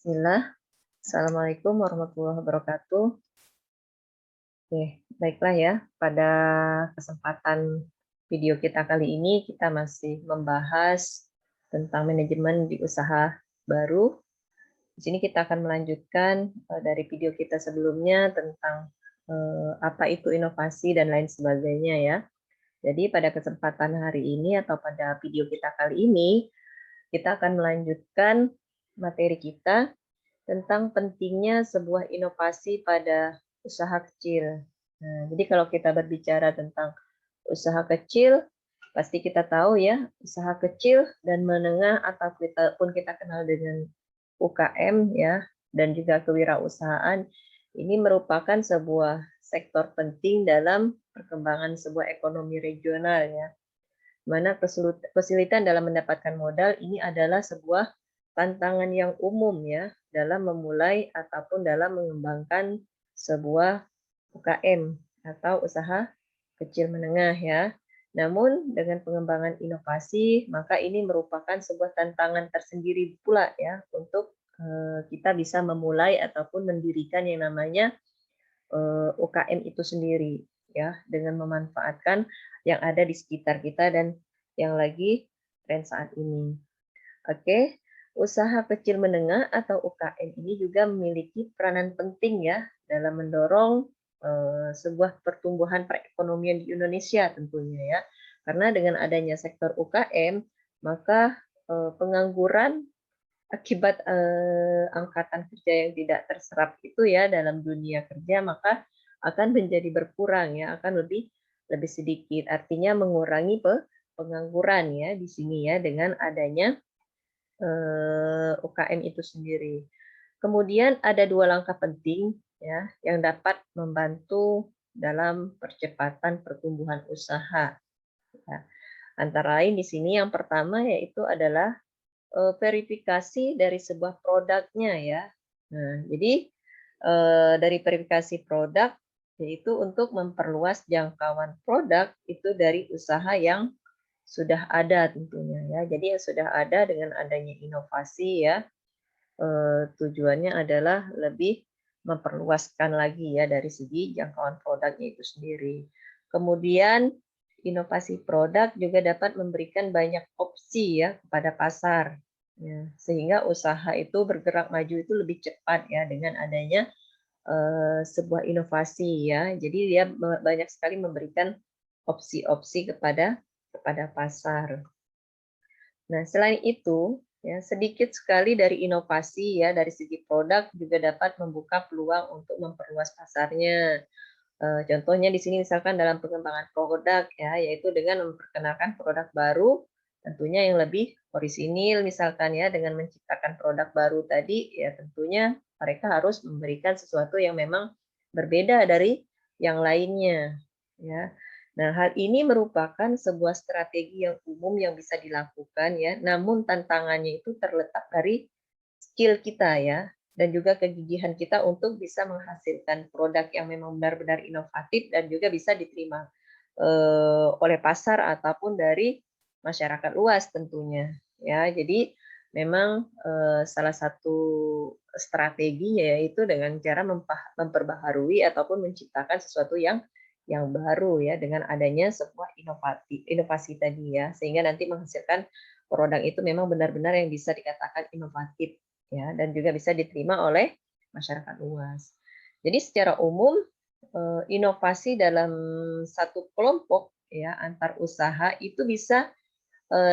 Bismillah. Assalamualaikum warahmatullahi wabarakatuh. Oke, baiklah ya. Pada kesempatan video kita kali ini, kita masih membahas tentang manajemen di usaha baru. Di sini kita akan melanjutkan dari video kita sebelumnya tentang apa itu inovasi dan lain sebagainya ya. Jadi pada kesempatan hari ini atau pada video kita kali ini, kita akan melanjutkan materi kita tentang pentingnya sebuah inovasi pada usaha kecil. Nah, jadi kalau kita berbicara tentang usaha kecil, pasti kita tahu ya, usaha kecil dan menengah atau kita pun kita kenal dengan UKM ya, dan juga kewirausahaan, ini merupakan sebuah sektor penting dalam perkembangan sebuah ekonomi regional ya. Mana kesulitan dalam mendapatkan modal ini adalah sebuah tantangan yang umum ya dalam memulai ataupun dalam mengembangkan sebuah UKM atau usaha kecil menengah ya. Namun dengan pengembangan inovasi maka ini merupakan sebuah tantangan tersendiri pula ya untuk kita bisa memulai ataupun mendirikan yang namanya UKM itu sendiri ya dengan memanfaatkan yang ada di sekitar kita dan yang lagi tren saat ini. Oke, usaha kecil menengah atau UKM ini juga memiliki peranan penting ya dalam mendorong sebuah pertumbuhan perekonomian di Indonesia tentunya ya. Karena dengan adanya sektor UKM, maka pengangguran akibat angkatan kerja yang tidak terserap itu ya dalam dunia kerja maka akan menjadi berkurang ya, akan lebih lebih sedikit. Artinya mengurangi pengangguran ya di sini ya dengan adanya UKM itu sendiri. Kemudian ada dua langkah penting ya yang dapat membantu dalam percepatan pertumbuhan usaha. Ya. Antara lain di sini yang pertama yaitu adalah verifikasi dari sebuah produknya ya. Nah, jadi dari verifikasi produk yaitu untuk memperluas jangkauan produk itu dari usaha yang sudah ada tentunya ya. Jadi yang sudah ada dengan adanya inovasi ya, tujuannya adalah lebih memperluaskan lagi ya dari segi jangkauan produknya itu sendiri. Kemudian inovasi produk juga dapat memberikan banyak opsi ya kepada pasar. Ya, sehingga usaha itu bergerak maju itu lebih cepat ya dengan adanya sebuah inovasi ya. Jadi dia banyak sekali memberikan opsi-opsi kepada pasar. Nah, selain itu, ya, sedikit sekali dari inovasi ya dari segi produk juga dapat membuka peluang untuk memperluas pasarnya. Contohnya di sini misalkan dalam pengembangan produk ya, yaitu dengan memperkenalkan produk baru tentunya yang lebih orisinil misalkan ya dengan menciptakan produk baru tadi ya tentunya mereka harus memberikan sesuatu yang memang berbeda dari yang lainnya ya. Nah, hal ini merupakan sebuah strategi yang umum yang bisa dilakukan ya, namun tantangannya itu terletak dari skill kita ya, dan juga kegigihan kita untuk bisa menghasilkan produk yang memang benar-benar inovatif dan juga bisa diterima oleh pasar ataupun dari masyarakat luas tentunya ya. Jadi memang salah satu strateginya yaitu dengan cara memperbaharui ataupun menciptakan sesuatu yang baru ya dengan adanya sebuah inovasi tadi ya sehingga nanti menghasilkan produk itu memang benar-benar yang bisa dikatakan inovatif ya dan juga bisa diterima oleh masyarakat luas. Jadi secara umum inovasi dalam satu kelompok ya antar usaha itu bisa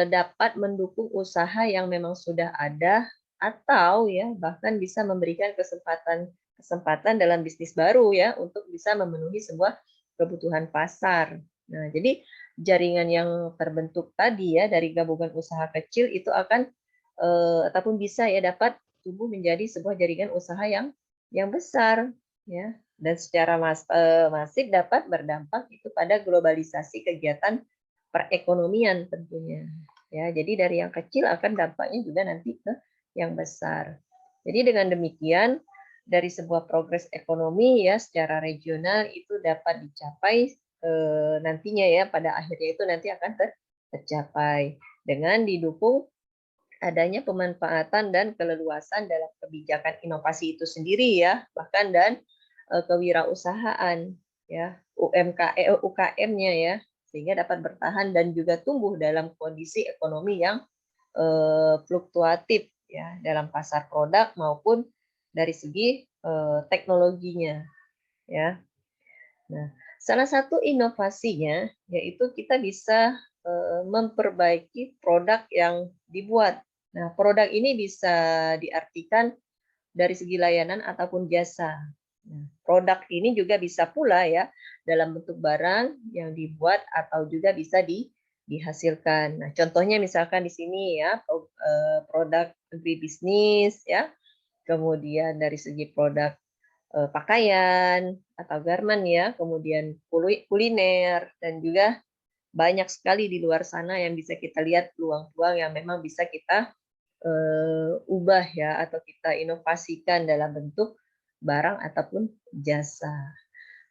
dapat mendukung usaha yang memang sudah ada atau ya bahkan bisa memberikan kesempatan dalam bisnis baru ya untuk bisa memenuhi sebuah kebutuhan pasar. Nah, jadi jaringan yang terbentuk tadi ya dari gabungan usaha kecil itu akan ataupun bisa ya dapat tumbuh menjadi sebuah jaringan usaha yang besar ya dan secara masif dapat berdampak itu pada globalisasi kegiatan perekonomian tentunya. Ya, jadi dari yang kecil akan dampaknya juga nanti ke yang besar. Jadi dengan demikian dari sebuah progres ekonomi ya secara regional itu dapat dicapai nantinya ya pada akhirnya itu nanti akan tercapai dengan didukung adanya pemanfaatan dan keleluasan dalam kebijakan inovasi itu sendiri ya, bahkan dan kewirausahaan ya, UKM-nya ya, sehingga dapat bertahan dan juga tumbuh dalam kondisi ekonomi yang fluktuatif ya dalam pasar produk maupun dari segi teknologinya ya. Nah, salah satu inovasinya yaitu kita bisa memperbaiki produk yang dibuat. Nah, produk ini bisa diartikan dari segi layanan ataupun jasa. Nah, produk ini juga bisa pula ya dalam bentuk barang yang dibuat atau juga bisa dihasilkan. Nah, contohnya misalkan di sini ya produk agribisnis ya, kemudian dari segi produk pakaian atau garment ya, kemudian kuliner dan juga banyak sekali di luar sana yang bisa kita lihat peluang-peluang yang memang bisa kita ubah ya atau kita inovasikan dalam bentuk barang ataupun jasa.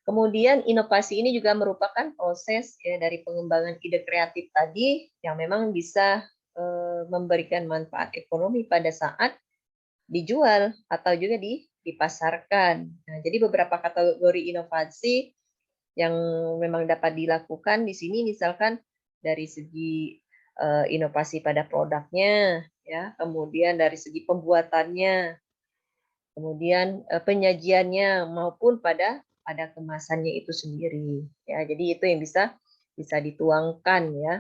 Kemudian inovasi ini juga merupakan proses ya dari pengembangan ide kreatif tadi yang memang bisa memberikan manfaat ekonomi pada saat dijual atau juga dipasarkan. Nah, jadi beberapa kategori inovasi yang memang dapat dilakukan di sini misalkan dari segi inovasi pada produknya ya, kemudian dari segi pembuatannya, kemudian penyajiannya maupun pada kemasannya itu sendiri ya. Jadi itu yang bisa dituangkan ya.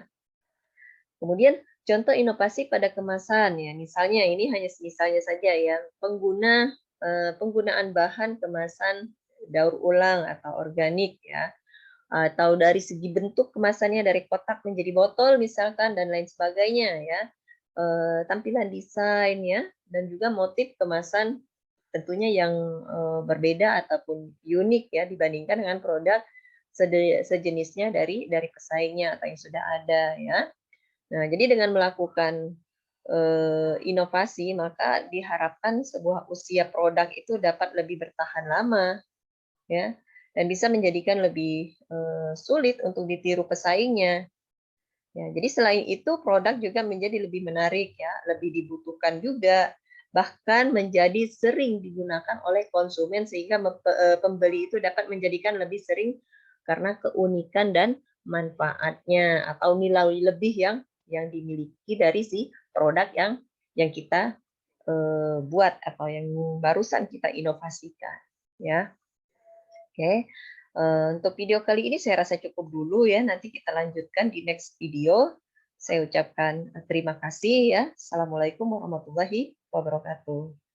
Kemudian contoh inovasi pada kemasan ya, misalnya ini hanya misalnya saja ya, penggunaan bahan kemasan daur ulang atau organik ya, atau dari segi bentuk kemasannya dari kotak menjadi botol misalkan dan lain sebagainya ya. Tampilan desain ya dan juga motif kemasan tentunya yang berbeda ataupun unik ya dibandingkan dengan produk sejenisnya dari pesaingnya atau yang sudah ada ya. Nah, jadi dengan melakukan inovasi, maka diharapkan sebuah usia produk itu dapat lebih bertahan lama, ya, dan bisa menjadikan lebih sulit untuk ditiru pesaingnya. Ya, jadi selain itu produk juga menjadi lebih menarik ya, lebih dibutuhkan juga, bahkan menjadi sering digunakan oleh konsumen sehingga pembeli itu dapat menjadikan lebih sering karena keunikan dan manfaatnya atau nilai lebih yang dimiliki dari si produk yang kita buat atau yang barusan kita inovasikan ya. Oke. Untuk video kali ini saya rasa cukup dulu ya. Nanti kita lanjutkan di next video. Saya ucapkan terima kasih ya. Assalamualaikum warahmatullahi wabarakatuh.